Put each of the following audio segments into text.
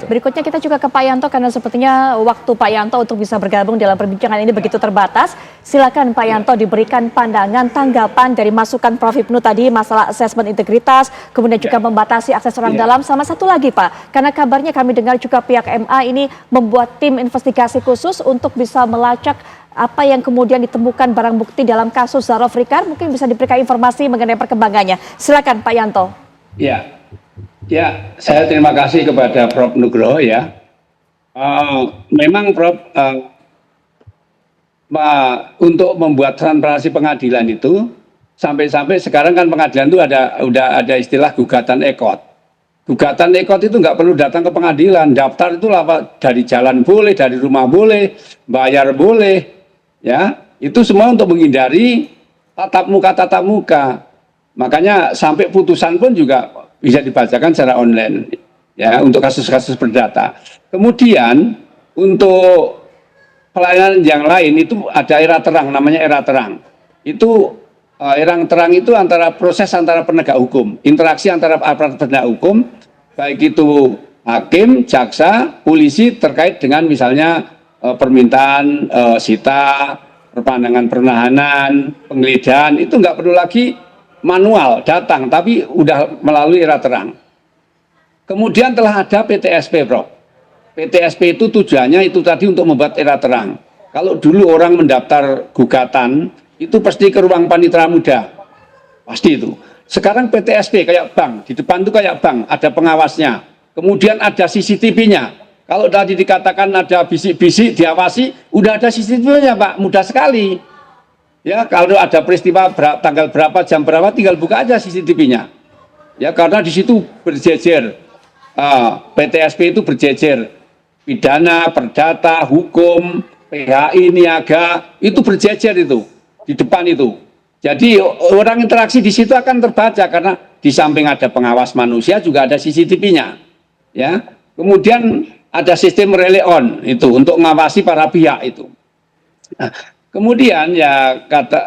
Baik, berikutnya kita juga ke Pak Yanto karena sepertinya waktu Pak Yanto untuk bisa bergabung dalam perbincangan ini begitu terbatas. Silakan Pak Yanto diberikan pandangan, tanggapan dari masukan Prof. Hipnu tadi masalah asesmen integritas, kemudian juga membatasi akses orang dalam. Sama satu lagi Pak, karena kabarnya kami dengar juga pihak MA ini membuat tim investigasi khusus untuk bisa melacak apa yang kemudian ditemukan barang bukti dalam kasus Zarov Rikar. Mungkin bisa diberikan informasi mengenai perkembangannya. Silakan Pak Yanto. Ya, saya terima kasih kepada Prof. Nugroho ya. Memang Prof. Untuk membuat transparansi pengadilan itu sampai sekarang kan pengadilan itu udah ada istilah gugatan ekot. Gugatan ekot itu nggak perlu datang ke pengadilan, daftar itu dari jalan boleh, dari rumah boleh, bayar boleh, ya. Itu semua untuk menghindari tatap muka. Makanya sampai putusan pun juga bisa dibacakan secara online ya untuk kasus-kasus perdata. Kemudian untuk pelayanan yang lain itu ada era terang, namanya era terang. Itu era terang itu proses antara penegak hukum, interaksi antara aparat penegak hukum, baik itu hakim, jaksa, polisi terkait dengan misalnya permintaan sita, perpanjangan penahanan, penggeledahan, itu nggak perlu lagi manual datang, tapi udah melalui era terang. Kemudian telah ada PTSP, Bro. PTSP itu tujuannya itu tadi untuk membuat era terang. Kalau dulu orang mendaftar gugatan, itu pasti ke ruang panitera muda. Pasti itu. Sekarang PTSP kayak bank, di depan itu kayak bank, ada pengawasnya. Kemudian ada CCTV-nya. Kalau tadi dikatakan ada bisik-bisik diawasi, udah ada CCTV-nya, Pak, mudah sekali. Ya, kalau ada peristiwa tanggal berapa, jam berapa, tinggal buka aja CCTV-nya. Ya, karena di situ berjejer. PTSP itu berjejer. Pidana, perdata, hukum, PHI, niaga, itu berjejer itu. Di depan itu. Jadi orang interaksi di situ akan terbaca karena di samping ada pengawas manusia juga ada CCTV-nya. Ya. Kemudian ada sistem relay on itu untuk mengawasi para pihak itu. Nah, kemudian ya kata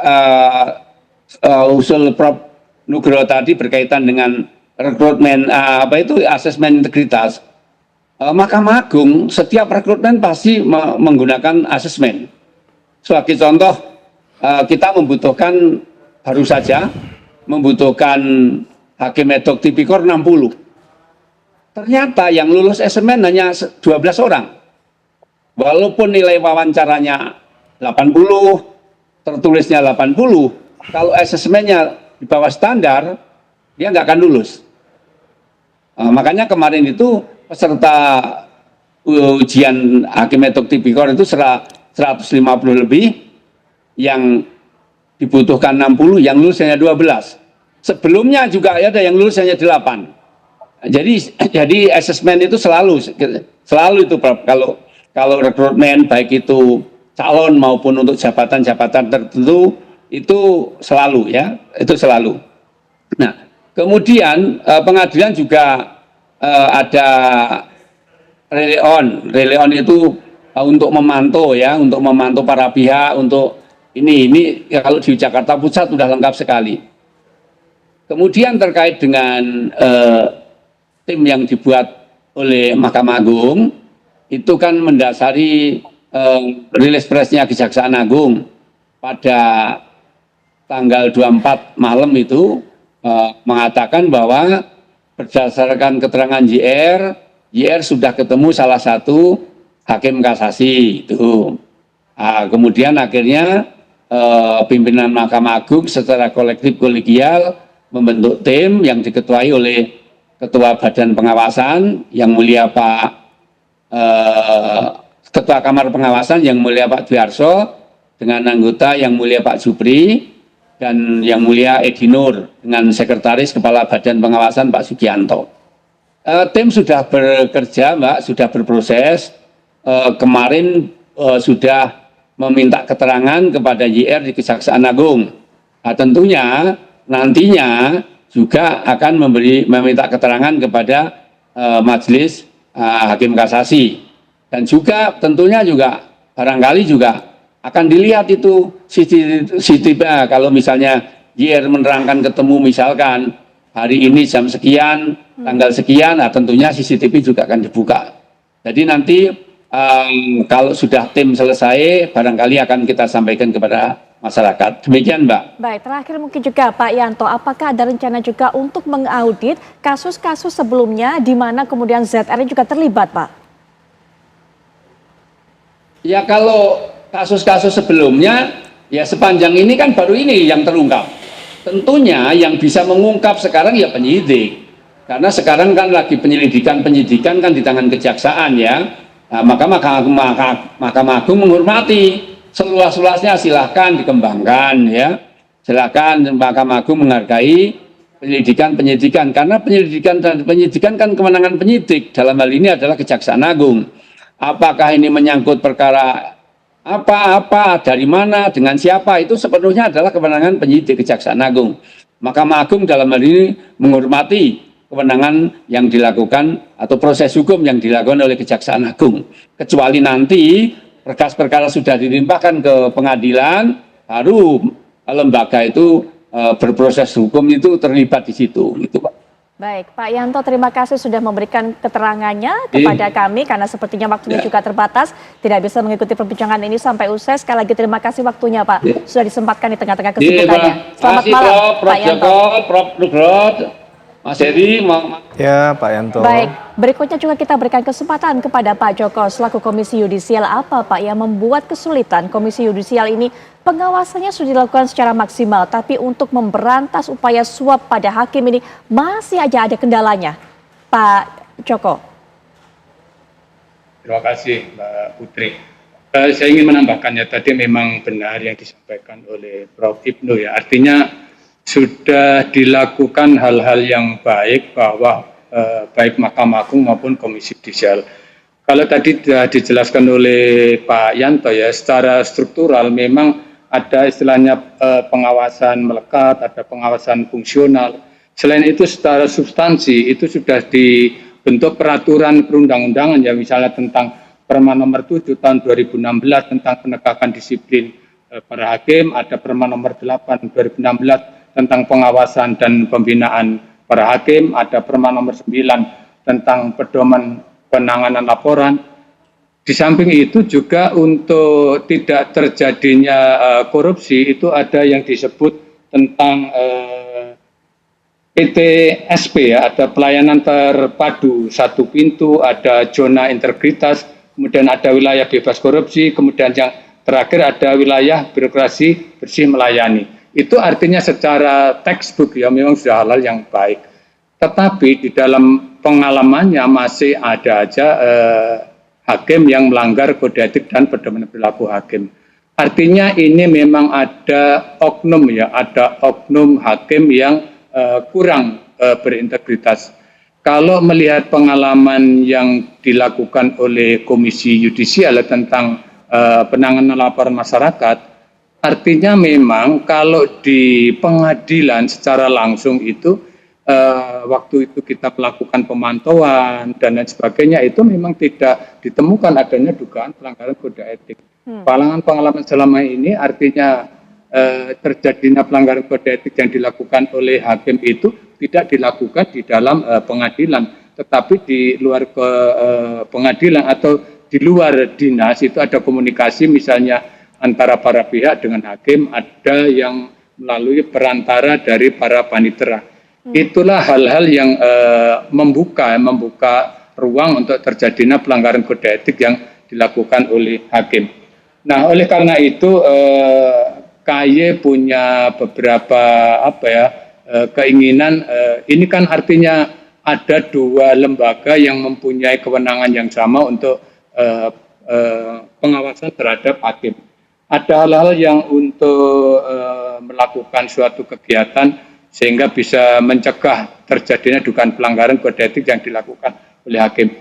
usul Prof. Nugroho tadi berkaitan dengan rekrutmen asesmen integritas. Mahkamah Agung setiap rekrutmen pasti menggunakan asesmen. Sebagai contoh, kita baru saja membutuhkan hakim ad hoc tipikor 60. Ternyata yang lulus asesmen hanya 12 orang. Walaupun nilai wawancaranya 80, tertulisnya 80, kalau asesmennya di bawah standar, dia nggak akan lulus. Makanya kemarin itu peserta ujian hakim ad hoc tipikor itu 150 lebih, yang dibutuhkan 60, yang lulus hanya 12. Sebelumnya juga ada yang lulus hanya 8. Jadi asesmen itu selalu itu Prof. Kalau rekrutmen baik itu calon maupun untuk jabatan-jabatan tertentu itu selalu ya, itu selalu. Nah, kemudian pengadilan juga ada relay on itu untuk memantau ya, untuk memantau para pihak untuk ini ya, kalau di Jakarta Pusat sudah lengkap sekali. Kemudian terkait dengan tim yang dibuat oleh Mahkamah Agung itu kan mendasari rilis presnya Kejaksaan Agung pada tanggal 24 malam itu mengatakan bahwa berdasarkan keterangan JR sudah ketemu salah satu hakim kasasi itu. Kemudian akhirnya pimpinan Mahkamah Agung secara kolektif kolegial membentuk tim yang diketuai oleh Ketua Badan Pengawasan yang mulia Ketua Kamar Pengawasan yang mulia Pak Dwiarso dengan anggota yang mulia Pak Jupri dan yang mulia Edi Nur dengan Sekretaris Kepala Badan Pengawasan Pak Sugianto. Tim sudah bekerja, Mbak, sudah berproses. Kemarin sudah meminta keterangan kepada JR di Kejaksaan Agung. Tentunya nantinya juga akan meminta keterangan kepada Majelis Hakim Kasasi, dan juga tentunya juga barangkali juga akan dilihat itu CCTV. Kalau misalnya JR menerangkan ketemu misalkan hari ini jam sekian, tanggal sekian, tentunya CCTV juga akan dibuka Jadi nanti kalau sudah tim selesai, barangkali akan kita sampaikan kepada masyarakat. Demikian, Mbak. Baik, terakhir mungkin juga Pak Yanto, apakah ada rencana juga untuk mengaudit kasus-kasus sebelumnya di mana kemudian ZR juga terlibat, Pak? Ya kalau kasus-kasus sebelumnya, ya sepanjang ini kan baru ini yang terungkap. Tentunya yang bisa mengungkap sekarang ya penyidik. Karena sekarang kan lagi penyidikan kan di tangan kejaksaan ya. Nah, maka Mahkamah Agung menghormati seluas-luasnya, silahkan dikembangkan ya. Silahkan Mahkamah Agung menghargai penyidikan karena penyidikan kan kewenangan penyidik, dalam hal ini adalah Kejaksaan Agung. Apakah ini menyangkut perkara apa, dari mana, dengan siapa, itu sepenuhnya adalah kewenangan penyidik Kejaksaan Agung. Mahkamah Agung dalam hal ini menghormati kewenangan yang dilakukan atau proses hukum yang dilakukan oleh Kejaksaan Agung. Kecuali nanti berkas perkara sudah dilimpahkan ke pengadilan, baru lembaga itu berproses hukum itu terlibat di situ, gitu Pak. Baik, Pak Yanto, terima kasih sudah memberikan keterangannya kepada kami karena sepertinya waktunya juga terbatas, tidak bisa mengikuti perbincangan ini sampai usai. Sekali lagi terima kasih waktunya, Pak, sudah disempatkan di tengah-tengah kesibukannya. Selamat malam, Pak Yanto. Prof. Nugrod, Mas Heri, ya Pak Yanto. Baik, berikutnya juga kita berikan kesempatan kepada Pak Joko selaku Komisi Yudisial. Apa Pak yang membuat kesulitan Komisi Yudisial ini? Pengawasannya sudah dilakukan secara maksimal, tapi untuk memberantas upaya suap pada hakim ini masih aja ada kendalanya. Pak Joko. Terima kasih Mbak Putri. Saya ingin menambahkannya, tadi memang benar yang disampaikan oleh Prof. Ibnu ya. Artinya sudah dilakukan hal-hal yang baik bahwa baik Mahkamah Agung maupun Komisi Yudisial. Kalau tadi sudah dijelaskan oleh Pak Yanto ya, secara struktural memang ada istilahnya pengawasan melekat, ada pengawasan fungsional. Selain itu secara substansi itu sudah dibentuk peraturan perundang-undangan ya, misalnya tentang Permen nomor 7 tahun 2016 tentang penegakan disiplin para hakim, ada Permen nomor 8 2016 tentang pengawasan dan pembinaan para hakim, ada Permen nomor 9 tentang pedoman penanganan laporan. Di samping itu juga untuk tidak terjadinya korupsi itu ada yang disebut tentang PTSP ya, ada pelayanan terpadu satu pintu, ada zona integritas, kemudian ada wilayah bebas korupsi, kemudian yang terakhir ada wilayah birokrasi bersih melayani. Itu artinya secara textbook ya memang sudah hal-hal yang baik. Tetapi di dalam pengalamannya masih ada aja hakim yang melanggar kode etik dan pedoman perilaku hakim. Artinya ini memang ada oknum ya, ada oknum hakim yang kurang berintegritas. Kalau melihat pengalaman yang dilakukan oleh Komisi Yudisial tentang penanganan laporan masyarakat, artinya memang kalau di pengadilan secara langsung itu waktu itu kita melakukan pemantauan dan lain sebagainya itu memang tidak ditemukan adanya dugaan pelanggaran kode etik. Pengalaman selama ini artinya terjadinya pelanggaran kode etik yang dilakukan oleh hakim itu tidak dilakukan di dalam pengadilan, tetapi di luar pengadilan atau di luar dinas itu ada komunikasi misalnya antara para pihak dengan hakim, ada yang melalui perantara dari para panitera. Itulah hal-hal yang membuka ruang untuk terjadinya pelanggaran kode etik yang dilakukan oleh hakim. Nah, oleh karena itu KY punya beberapa keinginan. Ini kan artinya ada dua lembaga yang mempunyai kewenangan yang sama untuk pengawasan terhadap hakim. Ada hal-hal yang untuk melakukan suatu kegiatan sehingga bisa mencegah terjadinya dugaan pelanggaran kode etik yang dilakukan oleh hakim.